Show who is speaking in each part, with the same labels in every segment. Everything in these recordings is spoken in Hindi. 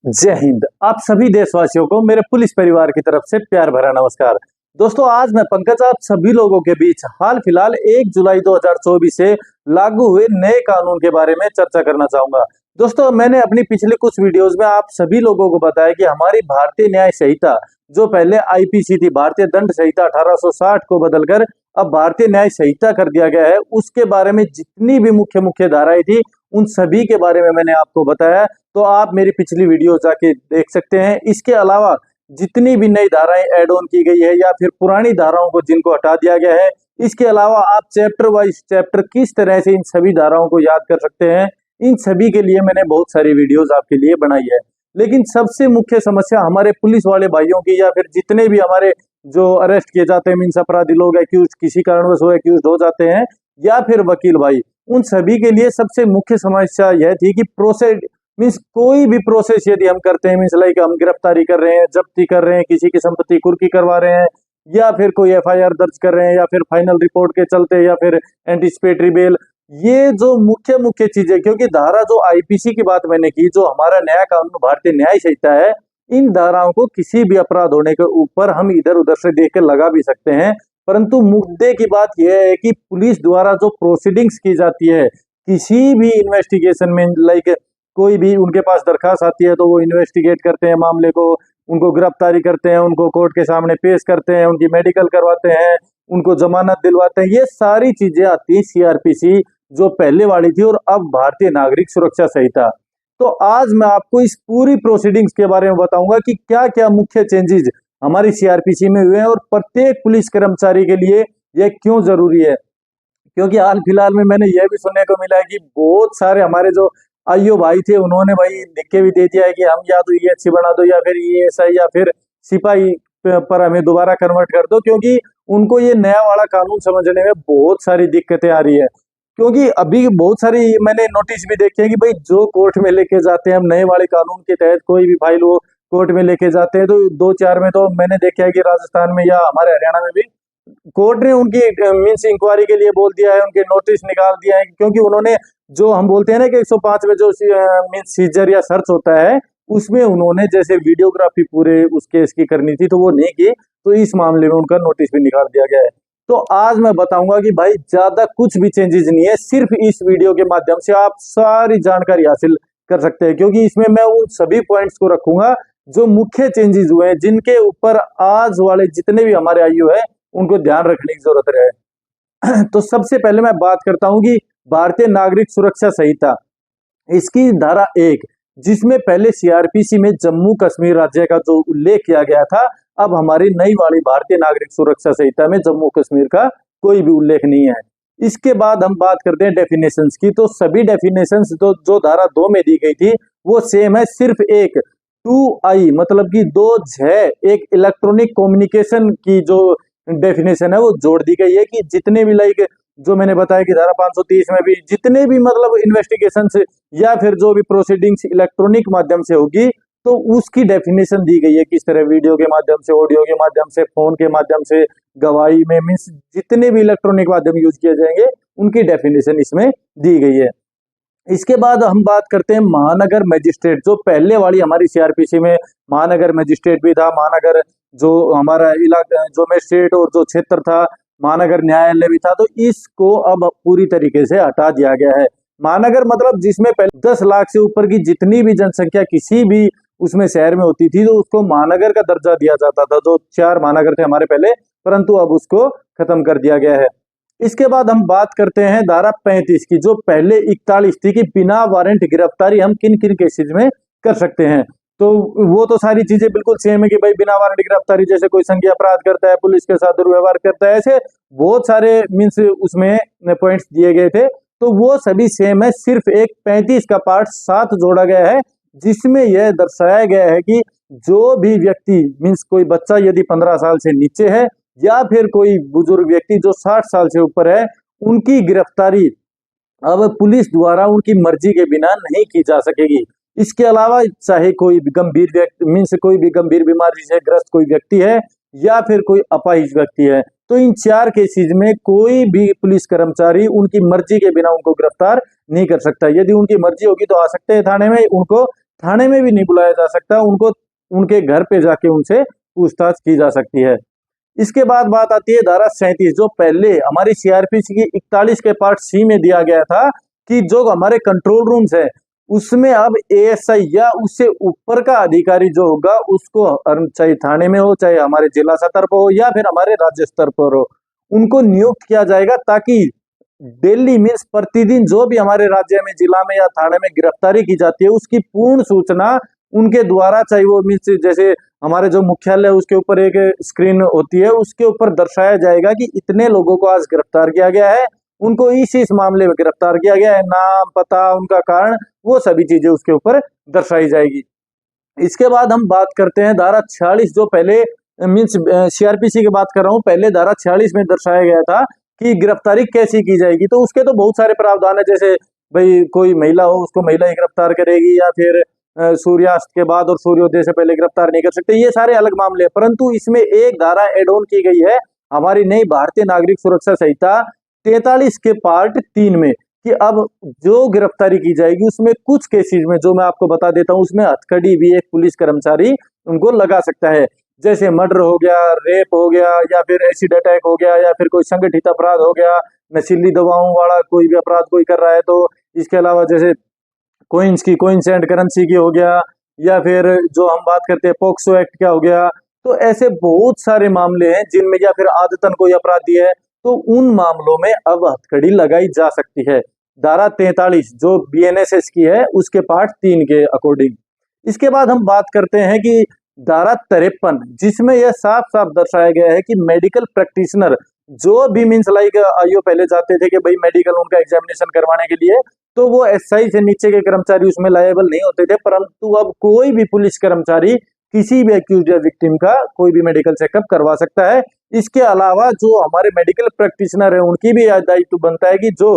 Speaker 1: जय हिंद। आप सभी देशवासियों को मेरे पुलिस परिवार की तरफ से प्यार भरा नमस्कार। दोस्तों, आज मैं पंकज आप सभी लोगों के बीच हाल फिलहाल 1 जुलाई 2024 से लागू हुए नए कानून के बारे में चर्चा करना चाहूंगा। दोस्तों, मैंने अपनी पिछले कुछ वीडियोस में आप सभी लोगों को बताया कि हमारी भारतीय न्याय संहिता, जो पहले आईपीसी थी, भारतीय दंड संहिता 1860 को बदलकर अब भारतीय न्याय संहिता कर दिया गया है, उसके बारे में जितनी भी मुख्य मुख्य धाराएं थी उन सभी के बारे में मैंने आपको बताया। तो आप मेरी पिछली वीडियो जाके देख सकते हैं। इसके अलावा जितनी भी नई धाराएं ऐड ऑन की गई है या फिर पुरानी धाराओं को जिनको हटा दिया गया है, इसके अलावा आप चैप्टर वाइज चैप्टर किस तरह से इन सभी धाराओं को याद कर सकते हैं, इन सभी के लिए मैंने बहुत सारी वीडियोस आपके लिए बनाई है। लेकिन सबसे मुख्य समस्या हमारे पुलिस वाले भाइयों की या फिर जितने भी हमारे जो अरेस्ट किए जाते हैं, मीन्स अपराधी लोग एक्यूज किसी कारणवश हो एक्यूज हो जाते हैं, या फिर वकील भाई, उन सभी के लिए सबसे मुख्य समस्या यह थी कि प्रोसेस मीन्स कोई भी प्रोसेस यदि हम करते हैं, मीन्स लाइक हम गिरफ्तारी कर रहे हैं, जब्ती कर रहे हैं, किसी की संपत्ति कुर्की करवा रहे हैं, या फिर कोई एफआईआर दर्ज कर रहे हैं, या फिर फाइनल रिपोर्ट के चलते, या फिर एंटीसिपेटरी बेल, ये जो मुख्य मुख्य चीजें, क्योंकि धारा जो आईपीसी की बात मैंने की, जो हमारा नया कानून भारतीय न्याय संहिता है, इन धाराओं को किसी भी अपराध होने के ऊपर हम इधर उधर से देख के लगा भी सकते हैं। परंतु मुद्दे की बात यह है कि पुलिस द्वारा जो प्रोसीडिंग्स की जाती है किसी भी इन्वेस्टिगेशन में, लाइक कोई भी उनके पास दरखास्त आती है तो वो इन्वेस्टिगेट करते हैं मामले को, उनको गिरफ्तारी करते हैं, उनको कोर्ट के सामने पेश करते हैं, उनकी मेडिकल करवाते हैं, उनको जमानत दिलवाते हैं। ये सारी चीजें आती है सीआरपीसी जो पहले वाली थी और अब भारतीय नागरिक सुरक्षा संहिता। तो आज मैं आपको इस पूरी प्रोसीडिंग्स के बारे में बताऊंगा कि क्या क्या मुख्य चेंजेस हमारी सीआरपीसी में हुए हैं और प्रत्येक पुलिस कर्मचारी के लिए यह क्यों जरूरी है। क्योंकि हाल फिलहाल में मैंने यह भी सुनने को मिला है कि बहुत सारे हमारे जो आईओ भाई थे, उन्होंने भाई लिख के भी दे दिया है कि हम या तो ईएचसी बना दो या फिर ईएसआई या फिर सिपाही पर हमें दोबारा कन्वर्ट कर दो, क्योंकि उनको ये नया वाला कानून समझने में बहुत सारी दिक्कतें आ रही है। क्योंकि अभी बहुत सारी मैंने नोटिस भी देखे हैं कि भाई जो कोर्ट में लेके जाते हैं हम नए वाले कानून के तहत, कोई भी फाइल वो कोर्ट में लेके जाते हैं, तो 2-4 में तो मैंने देखा है कि राजस्थान में या हमारे हरियाणा में भी कोर्ट ने उनकी मीन्स इंक्वायरी के लिए बोल दिया है, उनके नोटिस निकाल दिया है, क्योंकि उन्होंने जो हम बोलते हैं ना कि 105 में जो मीन्स सीजर या सर्च होता है, उसमें उन्होंने जैसे वीडियोग्राफी पूरे उस केस की करनी थी तो वो नहीं की, तो इस मामले में उनका नोटिस भी निकाल दिया गया है। तो आज मैं बताऊंगा कि भाई ज्यादा कुछ भी चेंजेस नहीं है, सिर्फ इस वीडियो के माध्यम से आप सारी जानकारी हासिल कर सकते हैं, क्योंकि इसमें मैं उन सभी पॉइंट्स को रखूंगा जो मुख्य चेंजेस हुए हैं, जिनके ऊपर आज वाले जितने भी हमारे आयु है उनको ध्यान रखने की जरूरत है। तो सबसे पहले मैं बात करता हूं कि भारतीय नागरिक सुरक्षा संहिता, इसकी धारा 1, जिसमें पहले सीआरपीसी में जम्मू कश्मीर राज्य का जो उल्लेख किया गया था, अब हमारी नई वाली भारतीय नागरिक सुरक्षा संहिता में जम्मू कश्मीर का कोई भी उल्लेख नहीं है। इसके बाद हम बात करते हैं डेफिनेशंस की। तो सभी डेफिनेशंस तो जो धारा 2 में दी गई थी वो सेम है, सिर्फ एक 2I मतलब कि 2 एक इलेक्ट्रॉनिक कम्युनिकेशन की जो डेफिनेशन है वो जोड़ दी गई है कि जितने भी लाइक जो मैंने बताया कि धारा 530 में भी जितने भी मतलब इन्वेस्टिगेशन या फिर जो भी प्रोसीडिंग्स इलेक्ट्रॉनिक माध्यम से होगी तो उसकी डेफिनेशन दी गई है, किस तरह वीडियो के माध्यम से, ऑडियो के माध्यम से, फोन के माध्यम से, गवाही में, मीन्स जितने भी इलेक्ट्रॉनिक माध्यम यूज किए जाएंगे उनकी डेफिनेशन इसमें दी गई है। इसके बाद हम बात करते हैं महानगर मजिस्ट्रेट। जो पहले वाली हमारी सीआरपीसी में महानगर मजिस्ट्रेट भी था, महानगर जो हमारा इलाका जो मजिस्ट्रेट और जो क्षेत्र था महानगर न्यायालय भी था, तो इसको अब पूरी तरीके से हटा दिया गया है। महानगर मतलब जिसमें पहले 10 लाख से ऊपर की जितनी भी जनसंख्या किसी भी उसमें शहर में होती थी तो उसको महानगर का दर्जा दिया जाता था। जो 4 महानगर थे हमारे पहले, परंतु अब उसको खत्म कर दिया गया है। इसके बाद हम बात करते हैं धारा 35 की, जो पहले 41 थी कि बिना वारंट गिरफ्तारी हम किन किन केसेज में कर सकते हैं। तो वो तो सारी चीजें बिल्कुल सेम है कि भाई बिना वारंट गिरफ्तारी, जैसे कोई संज्ञेय अपराध करता है, पुलिस के साथ दुर्व्यवहार करता है, ऐसे बहुत सारे मीन्स उसमें पॉइंट्स दिए गए थे, तो वो सभी सेम है। सिर्फ एक 35 का पार्ट 7 जोड़ा गया है, जिसमें यह दर्शाया गया है कि जो भी व्यक्ति मीन्स कोई बच्चा यदि 15 साल से नीचे है या फिर कोई बुजुर्ग व्यक्ति जो 60 साल से ऊपर है, उनकी गिरफ्तारी अब पुलिस द्वारा उनकी मर्जी के बिना नहीं की जा सकेगी। इसके अलावा चाहे कोई गंभीर व्यक्ति मीन्स कोई भी गंभीर बीमारी से ग्रस्त कोई व्यक्ति है या फिर कोई अपाहिज व्यक्ति है, तो इन 4 केसेज में कोई भी पुलिस कर्मचारी उनकी मर्जी के बिना उनको गिरफ्तार नहीं कर सकता। यदि उनकी मर्जी होगी तो आ सकते हैं थाने में, उनको थाने में भी नहीं बुलाया जा सकता, उनको उनके घर पे जाके उनसे पूछताछ की जा सकती है। इसके बाद बात आती है धारा 37, जो पहले हमारी सीआरपीसी की 41 के पार्ट सी में दिया गया था कि जो हमारे कंट्रोल रूम्स है उसमें अब एएसआई या उससे ऊपर का अधिकारी जो होगा उसको, चाहे थाने में हो, चाहे हमारे जिला स्तर पर हो या फिर हमारे राज्य स्तर पर हो, उनको नियुक्त किया जाएगा, ताकि डेली मीन्स प्रतिदिन जो भी हमारे राज्य में, जिला में या थाने में गिरफ्तारी की जाती है उसकी पूर्ण सूचना उनके द्वारा, चाहे वो मीन्स जैसे हमारे जो मुख्यालय उसके ऊपर एक स्क्रीन होती है उसके ऊपर दर्शाया जाएगा कि इतने लोगों को आज गिरफ्तार किया गया है, उनको इस मामले में गिरफ्तार किया गया है, नाम, पता, उनका कारण, वो सभी चीजें उसके ऊपर दर्शाई जाएगी। इसके बाद हम बात करते हैं धारा 46, जो पहले मीन्स सीआरपीसी की बात कर रहा हूँ, पहले धारा 46 में दर्शाया गया था कि गिरफ्तारी कैसी की जाएगी। तो उसके तो बहुत सारे प्रावधान है, जैसे भाई कोई महिला हो उसको महिला ही गिरफ्तार करेगी, या फिर सूर्यास्त के बाद और सूर्योदय से पहले गिरफ्तार नहीं कर सकते, ये सारे अलग मामले हैं। परंतु इसमें एक धारा एड ऑन की गई है हमारी नई भारतीय नागरिक सुरक्षा संहिता 43 के पार्ट 3 में, कि अब जो गिरफ्तारी की जाएगी उसमें कुछ केसेस में, जो मैं आपको बता देता हूं, उसमें हथकड़ी भी एक पुलिस कर्मचारी उनको लगा सकता है। जैसे मर्डर हो गया, रेप हो गया, या फिर एसिड अटैक हो गया, या फिर कोई संगठित अपराध हो गया, नशीली दवाओं वाला कोई भी अपराध कोई कर रहा है। तो इसके अलावा जैसे कोइंस एंड करेंसी की हो गया, या फिर जो हम बात करते हैं पॉक्सो एक्ट क्या हो गया। तो ऐसे बहुत सारे मामले हैं जिनमें, या फिर आदतन कोई अपराधी है तो उन मामलों में अब हथकड़ी लगाई जा सकती है, धारा 43 जो बीएनएसएस की है उसके पार्ट 3 के अकॉर्डिंग। इसके बाद हम बात करते हैं कि धारा 53, जिसमें यह साफ साफ दर्शाया गया है कि मेडिकल प्रैक्टिशनर जो भी मीन्स लाइक आईओ पहले जाते थे कि भाई मेडिकल उनका एग्जामिनेशन करवाने के लिए, तो वो एसआई से नीचे के कर्मचारी उसमें लायबल नहीं होते थे। परंतु अब कोई भी पुलिस कर्मचारी किसी भी एक्यूज्ड या विक्टिम का कोई भी मेडिकल चेकअप करवा सकता है। इसके अलावा जो हमारे मेडिकल प्रैक्टिशनर है उनकी भी दायित्व बनता है कि जो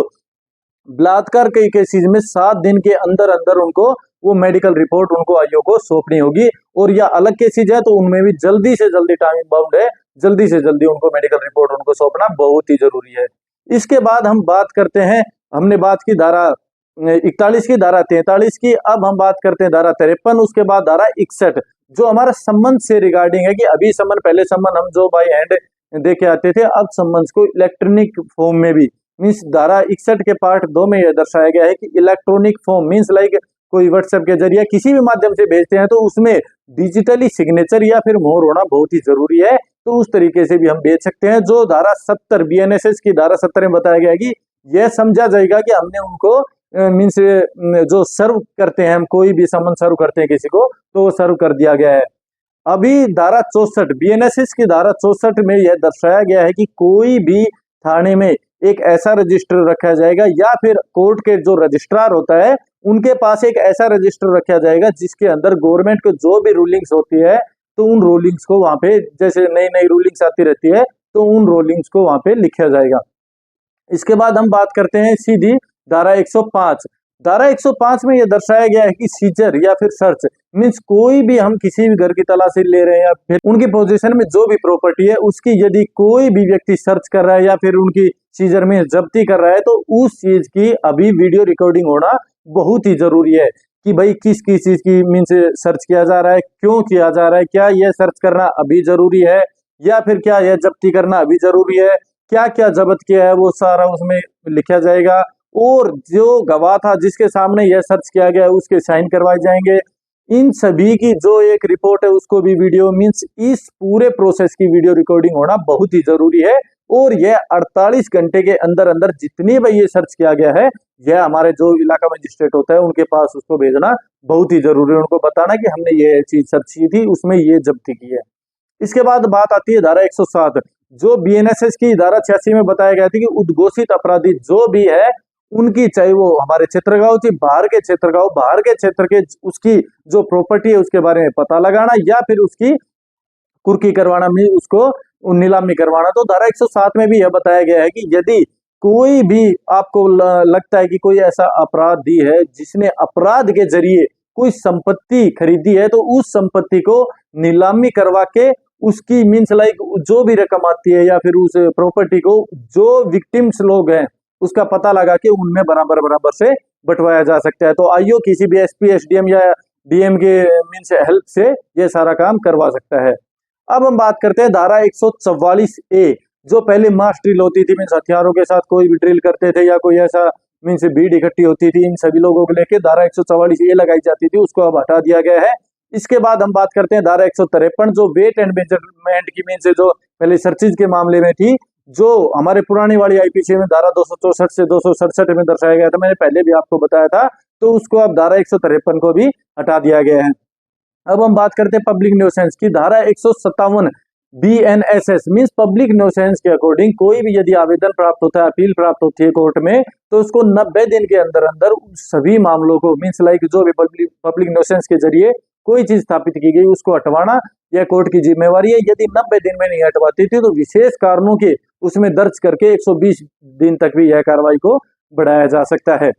Speaker 1: बलात्कार के केसेस में 7 दिन के अंदर अंदर उनको वो मेडिकल रिपोर्ट उनको आईओ को सौंपनी होगी, और या अलग केसेस है तो उनमें भी जल्दी से जल्दी टाइम बाउंड है, जल्दी से जल्दी उनको मेडिकल रिपोर्ट उनको सौंपना बहुत ही जरूरी है। इसके बाद हम बात करते हैं, हमने बात की धारा 41 की, धारा 43 की, अब हम बात करते हैं धारा 53, उसके बाद धारा 61, जो हमारा सम्मन से रिगार्डिंग है कि अभी सम्मन, पहले सम्मन हम जो बाय हैंड दे के आते थे, अब सम्मन को इलेक्ट्रॉनिक फॉर्म में भी मीन्स धारा 61 के पार्ट 2 में यह दर्शाया गया है कि इलेक्ट्रॉनिक फॉर्म मीन्स लाइक कोई व्हाट्सएप के जरिए किसी भी माध्यम से भेजते हैं तो उसमें डिजिटली सिग्नेचर या फिर मोहर होना बहुत ही जरूरी है, तो उस तरीके से भी हम भेज सकते हैं। जो धारा 70 बीएनएसएस की धारा 70 में बताया गया है कि यह समझा जाएगा कि हमने उनको मीन्स जो सर्व करते हैं, हम कोई भी सम्मन सर्व करते हैं किसी को तो सर्व कर दिया गया है। अभी धारा 64 बीएनएसएस की धारा 64 में यह दर्शाया गया है कि कोई भी थाने में एक ऐसा रजिस्टर रखा जाएगा, या फिर कोर्ट के जो रजिस्ट्रार होता है उनके पास एक ऐसा रजिस्टर रखा जाएगा जिसके अंदर गवर्नमेंट को जो भी रूलिंग्स होती है तो उन रूलिंग्स को वहां पे, जैसे नई नई रूलिंग्स आती रहती है तो उन रूलिंग्स को वहां पे लिखा जाएगा। इसके बाद हम बात करते हैं सीधी धारा 105। धारा 105 में यह दर्शाया गया है कि सीजर या फिर सर्च मीन्स कोई भी हम किसी भी घर की तलाशी ले रहे हैं या फिर उनकी पोजीशन में जो भी प्रॉपर्टी है उसकी यदि कोई भी व्यक्ति सर्च कर रहा है या फिर उनकी सीजर में जब्ती कर रहा है तो उस चीज की अभी वीडियो रिकॉर्डिंग होना बहुत ही जरूरी है कि भाई किस किस चीज की मीन्स सर्च किया जा रहा है, क्यों किया जा रहा है, क्या यह सर्च करना अभी जरूरी है या फिर क्या यह जब्ती करना अभी जरूरी है, क्या क्या जब्त किया है वो सारा उसमें लिखा जाएगा। और जो गवाह था जिसके सामने यह सर्च किया गया है उसके साइन करवाए जाएंगे। इन सभी की जो एक रिपोर्ट है उसको भी वीडियो मीन्स इस पूरे प्रोसेस की वीडियो रिकॉर्डिंग होना बहुत ही जरूरी है। और यह 48 घंटे के अंदर अंदर जितनी भी ये सर्च किया गया है यह हमारे जो इलाका मजिस्ट्रेट होता है उनके पास उसको भेजना बहुत ही जरूरी है, उनको बताना कि हमने ये चीज सर्च की थी उसमें ये जब्ती की है। इसके बाद बात आती है धारा 107 जो बीएनएसएस की धारा 86 में बताया गया था कि उद्घोषित अपराधी जो भी है उनकी, चाहे वो हमारे क्षेत्र का हो चाहे बाहर के क्षेत्र का हो, बाहर के क्षेत्र के उसकी जो प्रॉपर्टी है उसके बारे में पता लगाना या फिर उसकी कुर्की करवाना में उसको नीलामी करवाना। तो धारा 107 में भी यह बताया गया है कि यदि कोई भी आपको लगता है कि कोई ऐसा अपराधी है जिसने अपराध के जरिए कोई संपत्ति खरीदी है तो उस संपत्ति को नीलामी करवा के उसकी मीन्स लाइक जो भी रकम आती है या फिर उस प्रॉपर्टी को जो विक्टिम्स लोग हैं उसका पता लगा के उनमें बराबर बराबर से बंटवाया जा सकता है। तो आईओ किसी भी एसपी एसडीएम या डीएम के मीन्स हेल्प से ये सारा काम करवा सकता है। अब हम बात करते हैं धारा 144A, जो पहले मास ड्रिल होती थी, मीन्स हथियारों के साथ कोई भी ड्रिल करते थे या कोई ऐसा मीन्स भीड़ इकट्ठी होती थी, इन सभी लोगों को लेके धारा 144A लगाई जाती थी, उसको अब हटा दिया गया है। इसके बाद हम बात करते हैं धारा 153, जो वेट एंड मेजरमेंट की मीन्स जो पहले सर्चिज के मामले में थी, जो हमारे पुरानी वाली आईपीसी में धारा 264 से 267 में दर्शाया गया था, मैंने पहले भी आपको बताया था, तो उसको अब धारा 153 को भी हटा दिया गया है। अब हम बात करते हैं पब्लिक न्यूसेंस की। धारा 157 BNSS मीन्स पब्लिक न्यूसेंस के अकॉर्डिंग कोई भी यदि आवेदन प्राप्त होता है, अपील प्राप्त होती है कोर्ट में, तो उसको 90 दिन के अंदर अंदर सभी मामलों को मीन्स लाइक जो भी पब्लिक न्यूसेंस के जरिए कोई चीज स्थापित की गई उसको हटवाना यह कोर्ट की जिम्मेवारी है। यदि 90 दिन में नहीं हटवाती थी तो विशेष कारणों के उसमें दर्ज करके 120 दिन तक भी यह कार्रवाई को बढ़ाया जा सकता है।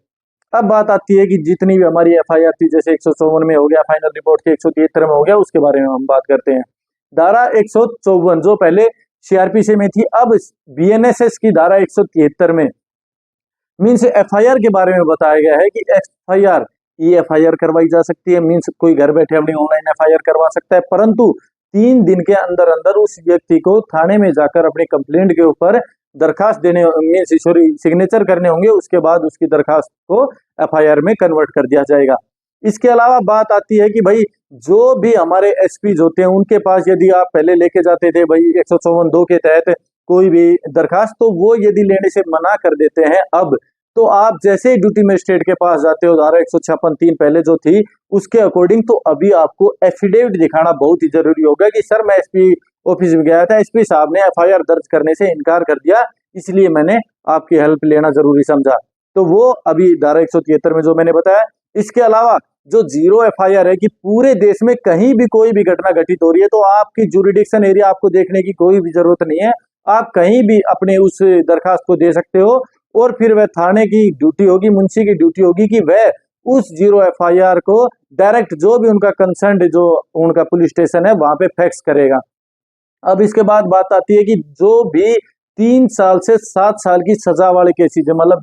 Speaker 1: अब बात आती है कि जितनी भी हमारी एफआईआर थी, जैसे 154 में हो गया, फाइनल रिपोर्ट के 173 में हो गया, उसके बारे में हम बात करते हैं। धारा 154 जो पहले सीआरपीसी में थी, अब बीएनएसएस की धारा 173 में मीन्स एफआईआर के बारे में बताया गया है कि एफआईआर एफआईआर करवाई जा सकती है, मीन्स कोई घर बैठे अपनी ऑनलाइन एफआईआर करवा सकता है, परंतु 3 दिन के अंदर अंदर उस व्यक्ति को थाने में जाकर अपनी कंप्लेंट के ऊपर दरखास्त देने मीन्स सॉरी सिग्नेचर करने होंगे, उसके बाद उसकी दरखास्त को एफआईआर में कन्वर्ट कर दिया जाएगा। इसके अलावा बात आती है कि भाई जो भी हमारे एसपी होते हैं उनके पास यदि आप पहले लेके जाते थे भाई 154(2) के तहत कोई भी दरखास्त, तो वो यदि लेने से मना कर देते हैं अब, तो आप जैसे ही ड्यूटी मजिस्ट्रेट के पास जाते हो, धारा 156(3) पहले जो थी उसके अकॉर्डिंग, तो अभी आपको एफिडेविट दिखाना बहुत ही जरूरी होगा कि सर मैं एसपी ऑफिस में गया था, एसपी साहब ने एफआईआर दर्ज करने से इनकार कर दिया, इसलिए मैंने आपकी हेल्प लेना जरूरी समझा। तो वो अभी धारा 173 में जो मैंने बताया। इसके अलावा जो 0 एफआईआर है कि पूरे देश में कहीं भी कोई भी घटना घटित हो रही है तो आपकी जुरिडिक्शन एरिया आपको देखने की कोई भी जरूरत नहीं है, आप कहीं भी अपने उस दरखास्त को दे सकते हो, और फिर वह थाने की ड्यूटी होगी, मुंशी की ड्यूटी होगी कि वह उस 0 एफआईआर को डायरेक्ट जो भी उनका कंसर्न जो उनका पुलिस स्टेशन है वहां पे फैक्स करेगा। अब इसके बाद बात आती है कि जो भी 3 साल से 7 साल की सजा वाले केसेज है, मतलब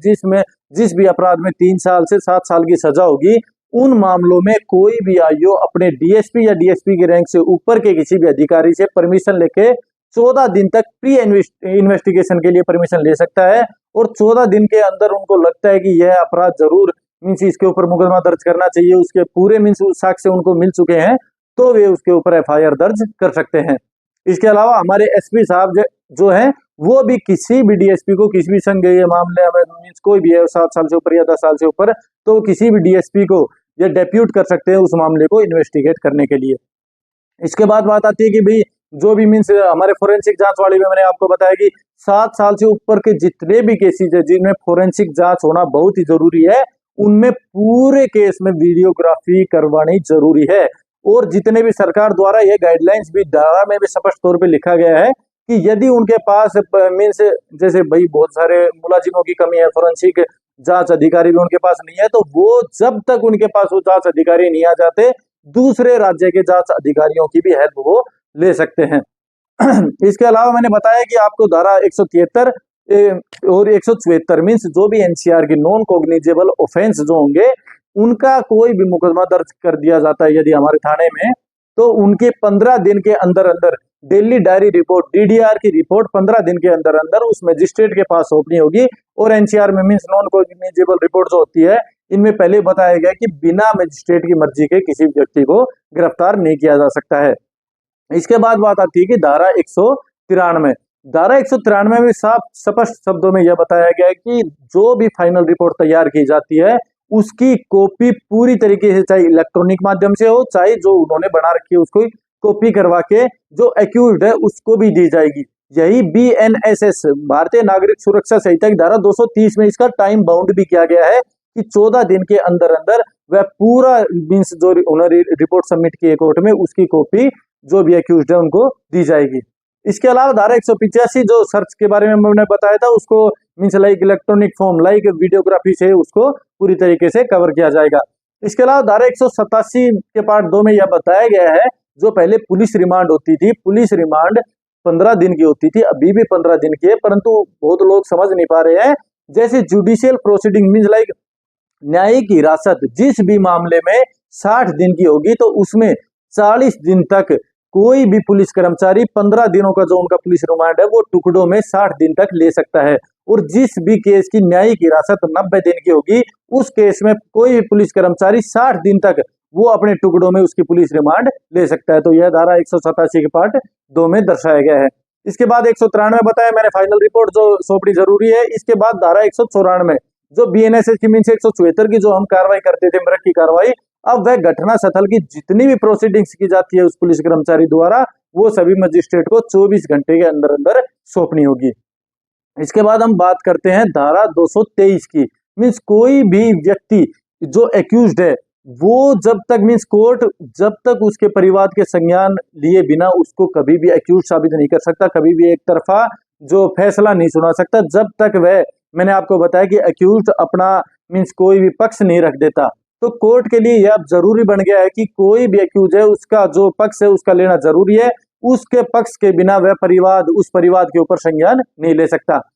Speaker 1: जिस भी अपराध में 3 साल से 7 साल की सजा होगी, उन मामलों में कोई भी आईओ अपने डीएसपी या डीएसपी के रैंक से ऊपर के किसी भी अधिकारी से परमिशन लेके 14 दिन तक प्री इन्वेस्टिगेशन के लिए परमिशन ले सकता है, और 14 दिन के अंदर उनको लगता है कि यह अपराध जरूर मीन्स इसके ऊपर मुकदमा दर्ज करना चाहिए, उसके पूरे मीन्स साक्ष्य उनको मिल चुके हैं, तो वे उसके ऊपर एफआईआर दर्ज कर सकते हैं। इसके अलावा हमारे एसपी साहब जो हैं वो भी किसी भी डीएसपी को किसी भी संज्ञेय मामले में मीन्स कोई भी है 7 साल से ऊपर या 10 साल से ऊपर, तो किसी भी डीएसपी को ये डेप्यूट कर सकते हैं उस मामले को इन्वेस्टिगेट करने के लिए। इसके बाद बात आती है कि भाई जो भी मीन्स हमारे फोरेंसिक जांच वाले में मैंने आपको बताया कि 7 साल से ऊपर के जितने भी केसेज है जिनमें फोरेंसिक जांच होना बहुत ही जरूरी है, उनमें पूरे केस में वीडियोग्राफी करवानी जरूरी है। और जितने भी सरकार द्वारा ये गाइडलाइंस भी धारा में भी स्पष्ट तौर पे लिखा गया है कि यदि उनके पास मीन्स जैसे भाई बहुत सारे मुलाजिमों की कमी है, फोरेंसिक जांच अधिकारी भी उनके पास नहीं है, तो वो जब तक उनके पास वो जांच अधिकारी नहीं आ जाते, दूसरे राज्य के जांच अधिकारियों की भी हेल्प वो ले सकते हैं। इसके अलावा मैंने बताया कि आपको धारा 173 और 174 मीन्स जो भी एनसीआर की नॉन कॉग्निजेबल ऑफेंस जो होंगे उनका कोई भी मुकदमा दर्ज कर दिया जाता है यदि हमारे थाने में, तो उनके 15 दिन के अंदर अंदर डेली डायरी रिपोर्ट डीडीआर की रिपोर्ट 15 दिन के अंदर अंदर उस मजिस्ट्रेट के पास सौंपनी होगी। और एनसीआर में मीन्स नॉन कॉग्निजेबल रिपोर्ट जो होती है, इनमें पहले बताया गया कि बिना मजिस्ट्रेट की मर्जी के किसी व्यक्ति को गिरफ्तार नहीं किया जा सकता है। इसके बाद बात आती है कि धारा 193। धारा 193 में साफ स्पष्ट शब्दों में यह बताया गया है कि जो भी फाइनल रिपोर्ट तैयार की जाती है उसकी कॉपी पूरी तरीके से, चाहे इलेक्ट्रॉनिक माध्यम से हो चाहे जो उन्होंने बना रखी है उसको कॉपी करवा के जो एक्यूज्ड है उसको भी दी जाएगी। यही बीएनएसएस भारतीय नागरिक सुरक्षा संहिता की धारा 230 में इसका टाइम बाउंड भी किया गया है कि 14 दिन के अंदर अंदर वह पूरा मीन्स जो उन्होंने रिपोर्ट सबमिट की है कोर्ट में उसकी कॉपी जो भी एक्यूज्ड है उनको दी जाएगी। इसके अलावा धारा 185 जो सर्च के बारे में मैंने बताया था उसको means like electronic form like videography से उसको पूरी तरीके से कवर किया जाएगा। इसके अलावा धारा 187 के पार्ट 2 में यह बताया गया है जो पहले पुलिस रिमांड होती थी, पुलिस रिमांड 15 दिन की होती थी, अभी भी 15 दिन की है, परंतु बहुत लोग समझ नहीं पा रहे हैं। जैसे जुडिशियल प्रोसीडिंग मीन्स लाइक न्यायिक हिरासत, जिस भी मामले में 60 दिन की होगी, तो उसमें 40 दिन तक कोई भी पुलिस कर्मचारी 15 दिनों का जो उनका पुलिस रिमांड है वो टुकड़ों में 60 दिन तक ले सकता है। और जिस भी केस की न्यायिक हिरासत 90 दिन की होगी, उस केस में कोई भी पुलिस कर्मचारी 60 दिन तक वो अपने टुकड़ों में उसकी पुलिस रिमांड ले सकता है। तो यह धारा 187 के पार्ट 2 में दर्शाया गया है। इसके बाद 193 बताया मैंने, फाइनल रिपोर्ट जो सौंपनी जरूरी है। इसके बाद धारा 194 जो बीएनएसएस की मीन 174 की जो हम कार्रवाई करते थे, मृत की कार्रवाई, अब वह घटना स्थल की जितनी भी प्रोसीडिंग्स की जाती है उस पुलिस कर्मचारी द्वारा, वो सभी मजिस्ट्रेट को 24 घंटे के अंदर अंदर सौंपनी होगी। इसके बाद हम बात करते हैं धारा 223 की। मीन्स कोई भी व्यक्ति जो एक्यूज्ड है वो जब तक मीन्स कोर्ट जब तक उसके परिवार के संज्ञान लिए बिना उसको कभी भी एक्यूज साबित नहीं कर सकता, कभी भी एक तरफा जो फैसला नहीं सुना सकता, जब तक वह, मैंने आपको बताया कि एक्यूज अपना मीन्स कोई भी पक्ष नहीं रख देता। तो कोर्ट के लिए यह अब जरूरी बन गया है कि कोई भी एक्यूज है उसका जो पक्ष है उसका लेना जरूरी है, उसके पक्ष के बिना वह परिवाद उस परिवाद के ऊपर संज्ञान नहीं ले सकता।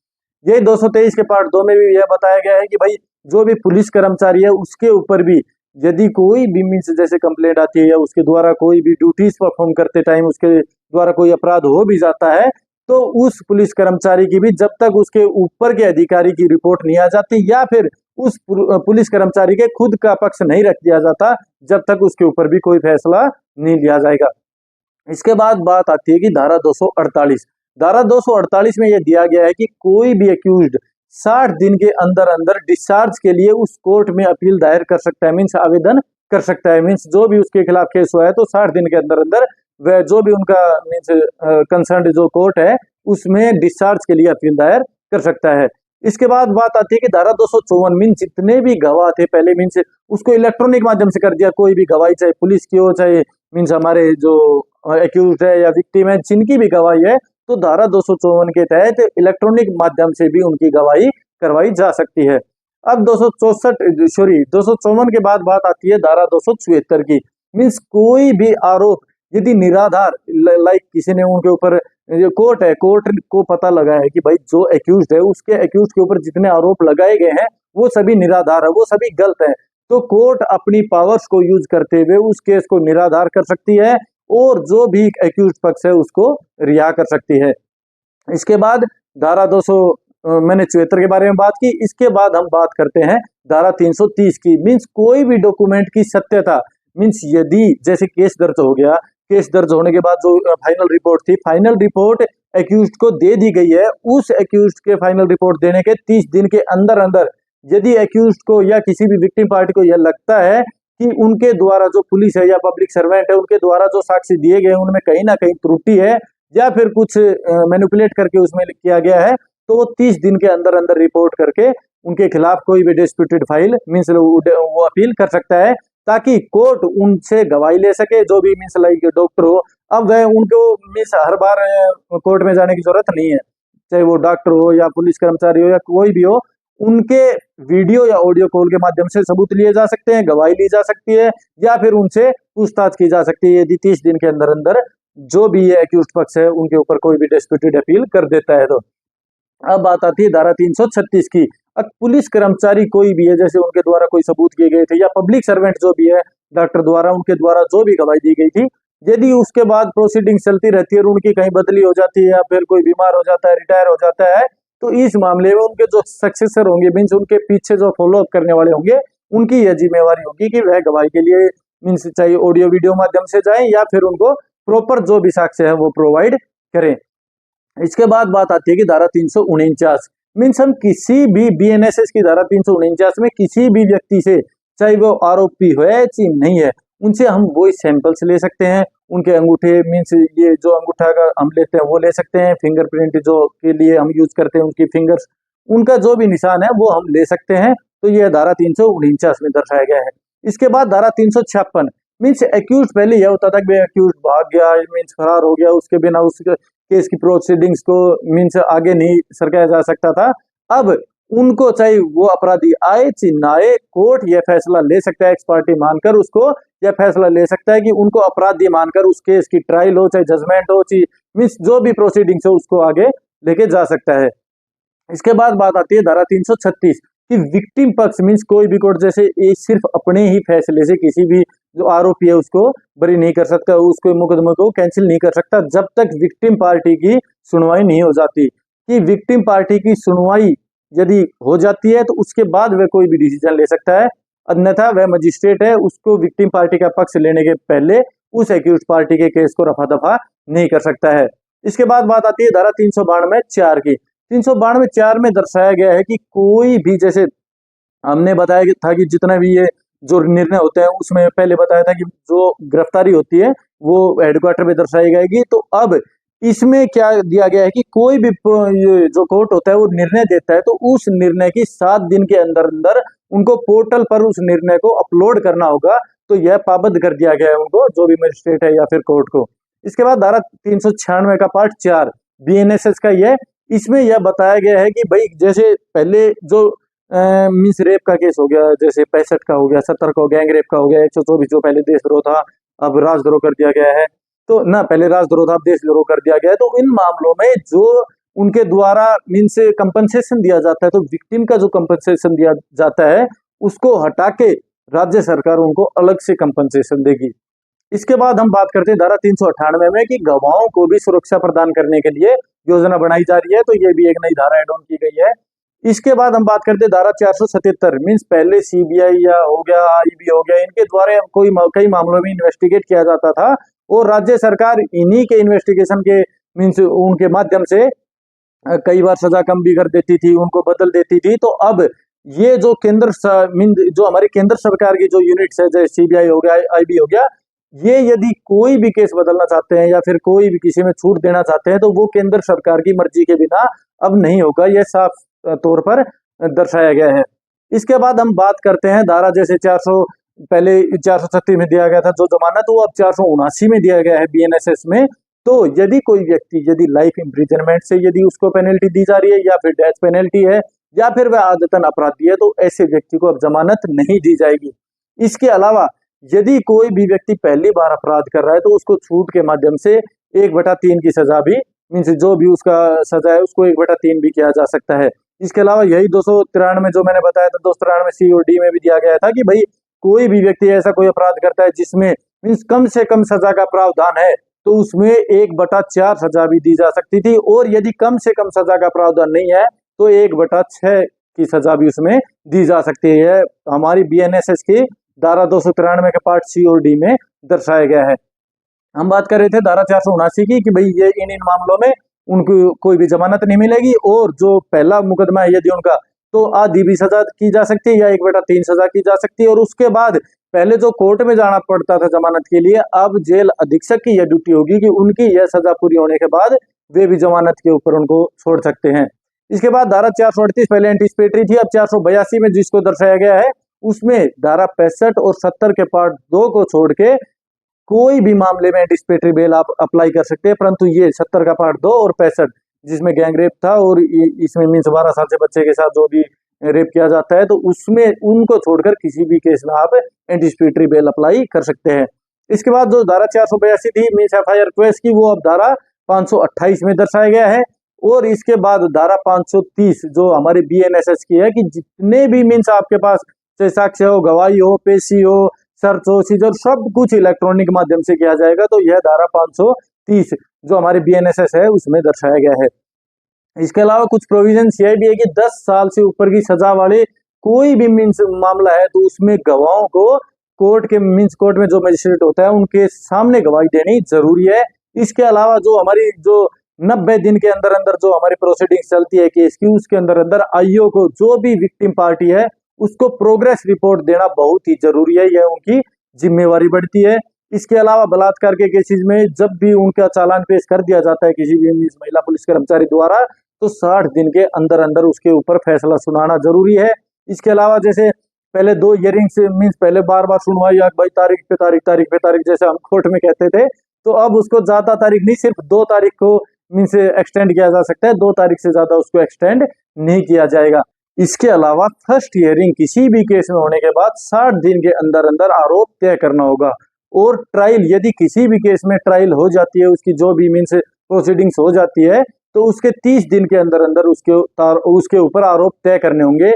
Speaker 1: यही 223 के पार्ट 2 में भी यह बताया गया है कि भाई जो भी पुलिस कर्मचारी है उसके ऊपर भी यदि कोई भी मीन्स जैसे कंप्लेंट आती है या उसके द्वारा कोई भी ड्यूटीज परफॉर्म करते टाइम उसके द्वारा कोई अपराध हो भी जाता है, तो उस पुलिस कर्मचारी की भी जब तक उसके ऊपर के अधिकारी की रिपोर्ट नहीं आ जाती या फिर उस पुलिस कर्मचारी के खुद का पक्ष नहीं रख दिया जाता, जब तक उसके ऊपर भी कोई फैसला नहीं लिया जाएगा। इसके बाद बात आती है कि धारा 248। धारा 248 में यह दिया गया है कि कोई भी एक्यूज्ड 60 दिन के अंदर अंदर डिस्चार्ज के लिए उस कोर्ट में अपील दायर कर सकता है, मीन्स आवेदन कर सकता है। मीन्स जो भी उसके खिलाफ केस हुआ है तो 60 दिन के अंदर अंदर वह जो भी उनका मीन्स कंसर्न जो कोर्ट है उसमें डिस्चार्ज के लिए अपील दायर कर सकता है। इसके बाद बात आती है कि धारा 254 मीन्स जितने भी गवाह थे पहले मीन्स उसको इलेक्ट्रॉनिक माध्यम से कर दिया, कोई भी गवाही चाहे पुलिस की हो चाहे मीन्स हमारे जो एक्यूज्ड है या विक्टिम है जिनकी भी गवाही है, तो धारा 254 के तहत इलेक्ट्रॉनिक माध्यम से भी उनकी गवाही करवाई जा सकती है। अब 254 के बाद बात आती है धारा 274 की। मीन्स कोई भी आरोप यदि निराधार लाइक किसी ने उनके ऊपर, कोर्ट है, कोर्ट को पता लगा है कि भाई जो एक्यूज्ड है उसके एक्यूज के ऊपर जितने आरोप लगाए गए हैं वो सभी निराधार है, वो सभी गलत है, तो कोर्ट अपनी पावर्स को यूज करते हुए उस केस को निराधार कर सकती है और जो भी एक्यूज पक्ष है उसको रिहा कर सकती है। इसके बाद धारा 200 मैंने 74 के बारे में बात की। इसके बाद हम बात करते हैं धारा 330 की। मीन्स कोई भी डॉक्यूमेंट की सत्यता, मीन्स यदि जैसे केस दर्ज हो गया, केस दर्ज होने के बाद जो फाइनल रिपोर्ट थी, फाइनल रिपोर्ट एक्यूज्ड को दे दी गई है, उस एक्यूज्ड के फाइनल रिपोर्ट देने के 30 दिन के अंदर अंदर यदि एक्यूज्ड को या किसी भी विक्टिम पार्टी को यह लगता है कि उनके द्वारा जो पुलिस है या पब्लिक सर्वेंट है उनके द्वारा जो साक्ष्य दिए गए उनमें कहीं ना कहीं त्रुटि है या फिर कुछ मैनिपुलेट करके उसमें किया गया है, तो वो 30 दिन के अंदर अंदर रिपोर्ट करके उनके खिलाफ कोई भी डिस्प्यूटेड फाइल मीन्स वो अपील कर सकता है, ताकि कोर्ट उनसे गवाही ले सके। जो भी मीन्स लाइक डॉक्टर हो, अब वह उनको मीन्स हर बार कोर्ट में जाने की जरूरत नहीं है, चाहे वो डॉक्टर हो या पुलिस कर्मचारी हो या कोई भी हो, उनके वीडियो या ऑडियो कॉल के माध्यम से सबूत लिए जा सकते हैं, गवाही ली जा सकती है या फिर उनसे पूछताछ की जा सकती है यदि 30 दिन के अंदर अंदर जो भी ये एक्यूज्ड पक्ष है उनके ऊपर कोई भी डिस्प्यूटेड अपील कर देता है। तो अब बात आती है धारा 336 की। अब पुलिस कर्मचारी कोई भी है, जैसे उनके द्वारा कोई सबूत किए गए थे या पब्लिक सर्वेंट जो भी है डॉक्टर द्वारा उनके द्वारा जो भी गवाही दी गई थी, यदि उसके बाद प्रोसीडिंग चलती रहती है और उनकी कहीं बदली हो जाती है या फिर कोई बीमार हो जाता है, रिटायर हो जाता है, तो इस मामले में उनके जो सक्सेसर होंगे मीन्स उनके पीछे जो फॉलोअप करने वाले होंगे उनकी यह जिम्मेवारी होगी कि वह गवाही के लिए मीन्स चाहे ऑडियो वीडियो माध्यम से जाएं या फिर उनको प्रॉपर जो भी साक्ष्य है वो प्रोवाइड करें। इसके बाद बात आती है कि धारा 349 मीन्स हम किसी भी बीएनएसएस की धारा 349 में किसी भी व्यक्ति से, चाहे वो आरोपी है चाहे नहीं है, उनसे हम वॉइस सैंपल्स ले सकते हैं, उनके अंगूठे मीन्स ये जो अंगूठा का हम लेते हैं वो ले सकते हैं, फिंगरप्रिंट जो के लिए हम यूज करते हैं उनकी फिंगर्स, उनका जो भी निशान है वो हम ले सकते हैं। तो ये धारा 349 में दर्शाया गया है। इसके बाद धारा 356 मीन्स एक्यूज, पहले यह होता था कि एक्यूज भाग गया मीन्स फरार हो गया, उसके बिना उस केस की प्रोसीडिंग्स को मीन्स आगे नहीं सरकाया जा सकता था। अब उनको चाहे वो अपराधी आए चाहे ना आए, कोर्ट यह फैसला ले सकता है, एक्स पार्टी मानकर उसको यह फैसला ले सकता है कि उनको अपराधी मानकर उस केस की ट्रायल हो चाहे जजमेंट हो चाहे मीन्स जो भी प्रोसीडिंग्स हो उसको आगे लेके जा सकता है। इसके बाद बात आती है धारा 336 कि विक्टिम पक्ष मीन्स कोई भी कोर्ट जैसे ये सिर्फ अपने ही फैसले से किसी भी जो आरोपी है उसको बरी नहीं कर सकता, उसको मुकदमे को कैंसिल नहीं कर सकता जब तक विक्टिम पार्टी की सुनवाई नहीं हो जाती। कि विक्टिम पार्टी की सुनवाई यदि हो जाती है तो उसके बाद वह कोई भी डिसीजन ले सकता है, अन्यथा वह मजिस्ट्रेट है, उसको विक्टिम पार्टी का पक्ष लेने के पहले उस एक्यूज पार्टी के केस को रफा दफा नहीं कर सकता है। इसके बाद बात आती है धारा 392(4) की। 392(4) में दर्शाया गया है कि कोई भी, जैसे हमने बताया था कि जितना भी ये जो निर्णय होते हैं उसमें पहले बताया था कि जो गिरफ्तारी होती है वो हेडक्वार्टर में दर्शाई जाएगी, तो अब इसमें क्या दिया गया है कि कोई भी ये जो कोर्ट होता है वो निर्णय देता है तो उस निर्णय की 7 दिन के अंदर अंदर उनको पोर्टल पर उस निर्णय को अपलोड करना होगा। तो यह पाबंद कर दिया गया है उनको, जो भी मजिस्ट्रेट है या फिर कोर्ट को। इसके बाद धारा 396 का पार्ट 4 BNSS का यह, इसमें यह बताया गया है कि भाई जैसे पहले जो मीन्स रेप का केस हो गया, जैसे 65 का हो गया, 70 का हो गया, गैंग रेप का हो गया, 124 जो पहले देशद्रोह था अब राजद्रोह कर दिया गया है, तो ना पहले राजद्रोह था अब देशद्रोह कर दिया गया है। तो इन मामलों में जो उनके द्वारा मीन्स कंपनसेशन दिया जाता है, तो विक्टिम का जो कंपनसेशन दिया जाता है उसको हटा के राज्य सरकार उनको अलग से कंपनसेशन देगी। इसके बाद हम बात करते हैं धारा 398 में कि गवाहों को भी सुरक्षा प्रदान करने के लिए योजना बनाई जा रही है, तो ये भी एक नई धारा एड ऑन की गई है। इसके बाद हम बात करते हैं धारा 477 मीन्स पहले CBI या हो गया, IB हो गया, इनके द्वारा कई मामलों में इन्वेस्टिगेट किया जाता था और राज्य सरकार इन्हीं के इन्वेस्टिगेशन के मीन्स उनके माध्यम से कई बार सजा कम भी कर देती थी, उनको बदल देती थी। तो अब ये जो जो हमारी केंद्र सरकार की जो यूनिट्स है जैसे CBI हो गया, IB हो गया, ये यदि कोई भी केस बदलना चाहते हैं या फिर कोई भी किसी में छूट देना चाहते हैं तो वो केंद्र सरकार की मर्जी के बिना अब नहीं होगा, यह साफ तौर पर दर्शाया गया है। इसके बाद हम बात करते हैं धारा जैसे 400, पहले 436 में दिया गया था जो जमानत, वो अब 479 में दिया गया है BNSS में। तो यदि कोई व्यक्ति यदि लाइफ इम्प्रिजनमेंट से यदि उसको पेनल्टी दी जा रही है या फिर डेथ पेनल्टी है या फिर वह आदतन अपराधी है, तो ऐसे व्यक्ति को अब जमानत नहीं दी जाएगी। इसके अलावा यदि कोई भी व्यक्ति पहली बार अपराध कर रहा है तो उसको छूट के माध्यम से 1/3 की सजा भी मीन्स जो भी उसका सजा है उसको 1/3 भी किया जा सकता है। इसके अलावा यही 293 जो मैंने बताया था 293 C और D में भी दिया गया था कि भाई कोई भी व्यक्ति ऐसा कोई अपराध करता है जिसमें मीन्स कम से कम सजा का प्रावधान है तो उसमें 1/4 सजा भी दी जा सकती थी, और यदि कम से कम सजा का प्रावधान नहीं है तो 1/6 की सजा भी उसमें दी जा सकती है। हमारी BNSS की धारा 293 के पार्ट C और D में दर्शाया गया है। हम बात कर रहे थे धारा 479 की कि भाई ये इन मामलों में उनको कोई भी जमानत नहीं मिलेगी, और जो पहला मुकदमा है यदि उनका तो आधी भी सजा की जा सकती है या 1/3 सजा की जा सकती है। और उसके बाद पहले जो कोर्ट में जाना पड़ता था जमानत के लिए, अब जेल अधीक्षक की यह ड्यूटी होगी कि उनकी यह सजा पूरी होने के बाद वे भी जमानत के ऊपर उनको छोड़ सकते हैं। इसके बाद धारा 438 पहले एंटीसिपेटरी थी, अब 482 में जिसको दर्शाया गया है उसमें धारा 65 और 70 के पार्ट 2 को छोड़ के कोई भी मामले में एंटीसिपेटरी बेल आप अप्लाई कर सकते हैं, परंतु ये 70 का पार्ट 2 और 65 जिसमें गैंग रेप था और इसमें मीन्स 12 साल से बच्चे के साथ जो भी रेप किया जाता है तो उसमें उनको छोड़कर किसी भी केस में आप एंटीसिपेटरी बेल अप्लाई कर सकते हैं। इसके बाद जो धारा 482 थी मीन्स FIR रिक्वेस्ट की, वो अब धारा 528 में दर्शाया गया है। और इसके बाद धारा 530 जो हमारे BNSS की है कि जितने भी मीन्स आपके पास चाहे साक्ष्य हो, गवाही हो, पेशी हो, सर्च हो, सीजर, सब कुछ इलेक्ट्रॉनिक माध्यम से किया जाएगा। तो यह धारा 530 जो हमारे BNSS है उसमें दर्शाया गया है। इसके अलावा कुछ प्रोविजन यह भी है कि 10 साल से ऊपर की सजा वाले कोई भी मीन्स मामला है तो उसमें गवाहों को कोर्ट में जो मजिस्ट्रेट होता है उनके सामने गवाही देनी जरूरी है। इसके अलावा जो हमारी जो 90 दिन के अंदर अंदर जो हमारी प्रोसीडिंग चलती है केस की, उसके अंदर अंदर IO को जो भी विक्टिम पार्टी है उसको प्रोग्रेस रिपोर्ट देना बहुत ही जरूरी है, यह उनकी जिम्मेवारी बढ़ती है। इसके अलावा बलात्कार के केसेस में जब भी उनका चालान पेश कर दिया जाता है किसी भी महिला पुलिस कर्मचारी द्वारा तो 60 दिन के अंदर अंदर उसके ऊपर फैसला सुनाना जरूरी है। इसके अलावा जैसे पहले 2 हियरिंग्स मीन्स पहले बार बार सुनवाई या भाई तारीख पे तारीख जैसे हम कोर्ट में कहते थे, तो अब उसको ज्यादा तारीख नहीं सिर्फ 2 तारीख को मीन्स एक्सटेंड किया जा सकता है, 2 तारीख से ज्यादा उसको एक्सटेंड नहीं किया जाएगा। इसके अलावा फर्स्ट हियरिंग किसी भी केस में होने के बाद 60 दिन के अंदर अंदर आरोप तय करना होगा, और ट्रायल यदि किसी भी केस में ट्रायल हो जाती है उसकी जो भी मीन्स प्रोसीडिंग्स हो जाती है तो उसके 30 दिन के अंदर अंदर उसके ऊपर आरोप तय करने होंगे।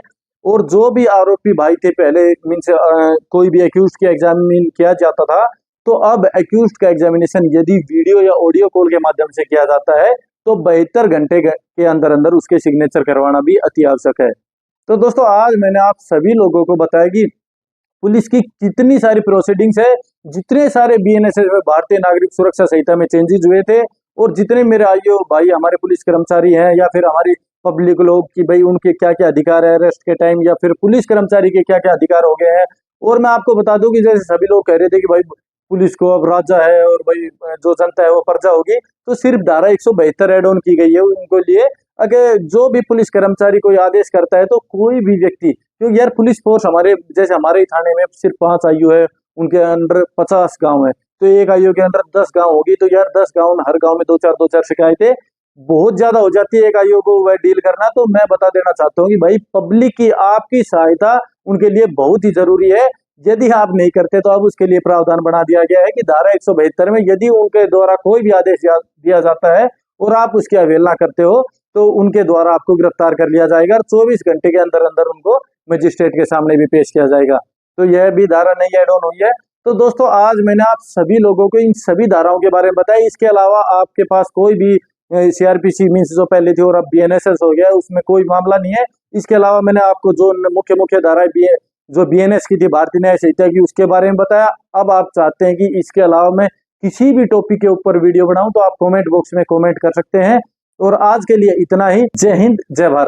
Speaker 1: और जो भी आरोपी भाई थे पहले मीन्स कोई भी अक्यूज की एग्जामिन किया जाता था, तो अब अक्यूज का एग्जामिनेशन यदि वीडियो या ऑडियो कॉल के माध्यम से किया जाता है तो 72 घंटे के अंदर अंदर उसके सिग्नेचर करवाना भी अति आवश्यक है। तो दोस्तों आज मैंने आप सभी लोगों को बताया कि पुलिस की कितनी सारी प्रोसीडिंग्स है, जितने सारे बीएनएस में भारतीय नागरिक सुरक्षा संहिता में चेंजेस हुए थे, और जितने मेरे आईओ भाई हमारे पुलिस कर्मचारी हैं या फिर हमारी पब्लिक लोग कि भाई उनके क्या क्या अधिकार है अरेस्ट के टाइम, या फिर पुलिस कर्मचारी के क्या क्या अधिकार हो गए हैं। और मैं आपको बता दूं कि जैसे सभी लोग कह रहे थे कि भाई पुलिस को अब राजा है और भाई जो जनता है वो प्रजा होगी, तो सिर्फ धारा 172 एड ऑन की गई है उनको लिए। अगर जो भी पुलिस कर्मचारी कोई आदेश करता है तो कोई भी व्यक्ति, क्योंकि यार पुलिस फोर्स हमारे जैसे हमारे ही थाने में सिर्फ 5 आईओ है, उनके अंडर 50 गांव है, तो एक आईओ के अंदर 10 गांव होगी, तो यार 10 गांव, हर गांव में दो चार शिकायतें बहुत ज्यादा हो जाती है एक आईओ को वह डील करना। तो मैं बता देना चाहता हूँ कि भाई पब्लिक की आपकी सहायता उनके लिए बहुत ही जरूरी है। यदि आप नहीं करते तो अब उसके लिए प्रावधान बना दिया गया है कि धारा 172 में यदि उनके द्वारा कोई भी आदेश दिया जाता है और आप उसकी अवहेलना करते हो तो उनके द्वारा आपको गिरफ्तार कर लिया जाएगा और 24 घंटे के अंदर अंदर उनको मजिस्ट्रेट के सामने भी पेश किया जाएगा। तो यह भी धारा नई एड ऑन हुई है। तो दोस्तों आज मैंने आप सभी लोगों को इन सभी धाराओं के बारे में बताया। इसके अलावा आपके पास कोई भी सीआरपीसी मीन्स जो पहले थी और अब बीएनएसएस हो गया, उसमें कोई मामला नहीं है। इसके अलावा मैंने आपको जो मुख्य मुख्य धाराएं जो बीएनएस की थी भारतीय न्याय संहिता की, उसके बारे में बताया। अब आप चाहते हैं कि इसके अलावा मैं किसी भी टॉपिक के ऊपर वीडियो बनाऊं तो आप कमेंट बॉक्स में कमेंट कर सकते हैं। और आज के लिए इतना ही। जय हिंद, जय भारत।